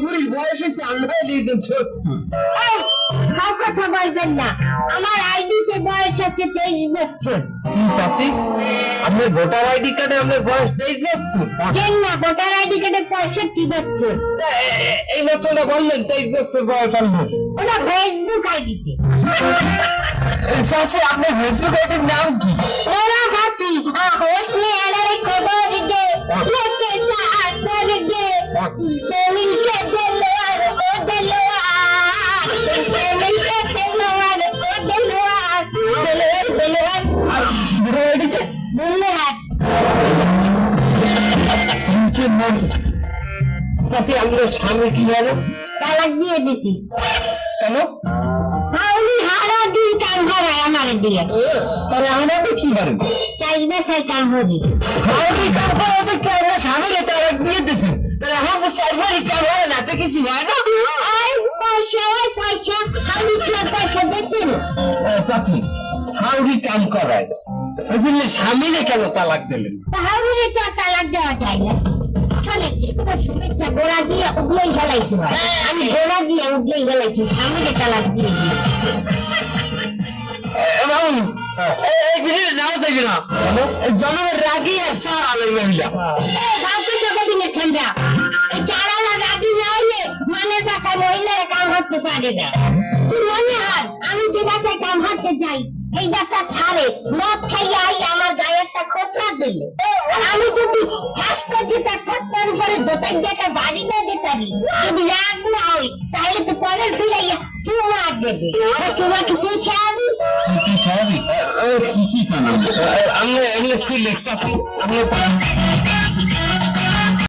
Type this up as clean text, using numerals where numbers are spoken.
বুড়ির বয়স হয়েছে আল্লাহ দিয়েছেন 70। কথা বলবেন না, আমার আইডিতে বয়স হচ্ছে 23 বছর। কি চাচি, আপনার ভোটার আইডি কার্ডে আপনার বয়স 23 বছর? কেন না, ভোটার আইডি কার্ডে 65 বছর। এই বছরটা বললেন 23 বছর বয়স আনবো। ওটা ফেসবুক আইডিতে। চাচি, আপনার ফেসবুক আইডির নাম কি? ওরা হাতি হোসনে আলারে খবর দে, লোকে সাহায্য করে দে, মিলকে দেলোয়ার ও দেলোয়ার, মিলকে দেলোয়ার ও দেলোয়ার, দেলোয়ার দেলোয়ার ভোটার আইডিতে দেলোয়ার। কি নাম? চাচি, আপনার স্বামী কি জানো? তালাক দিয়ে দিছি। কেন? উনি হারা দিন কাম হারায় আমার দিয়ে। তাহলে আমরা কি পারেন? চাইবে সাই কাম হবি। আমি কাম করাতে কি আপনার স্বামীকে তালাক দিয়ে দিয়েছেন? তাহলে এখন যে চারবারই কাম হয় না, তো কিছু হয় না? আর পয়সা আমি কি পয়সা দেখতে না? চাচি, হাউরি কাম করায় বুঝলে স্বামীরে কেন তালাক দিলেন? তাহলে তো তালাক দেওয়া যায় না। চলে কোনো শুভেচ্ছা গোড়া দিয়ে উগলেই গেলাইতে হয়। আমি গোড়া দিয়ে উগলেই গেলাইছি, আমি তালাক দিয়ে দিই। জনমের রাগি আসা আলের মহিলা। কাউকে চোখে দিলে ঠান্ডা। এই চারালা রাগি না হইলে মানে বাসা মহিলারা কাম করতে পারে না। তুই মনে হয় আমি যে বাসায় কাম করতে যাই, এই বাসা ছাড়ে মদ খাইয়া আমার গায়ে একটা খোঁচা দিলে, আমি যদি ঠাস করছি তার ঠাট্টার উপরে দোতাই একটা বাড়ি না দিতারি, যদি রাগ না হয় তাহলে তো পরের ফিরাইয়া চুমা দেবে। চুমা কি তুই ছাড়বি? তুই ছাড়বি? কি কারণ? আমি এগুলো সিলেক্ট আছি। আমি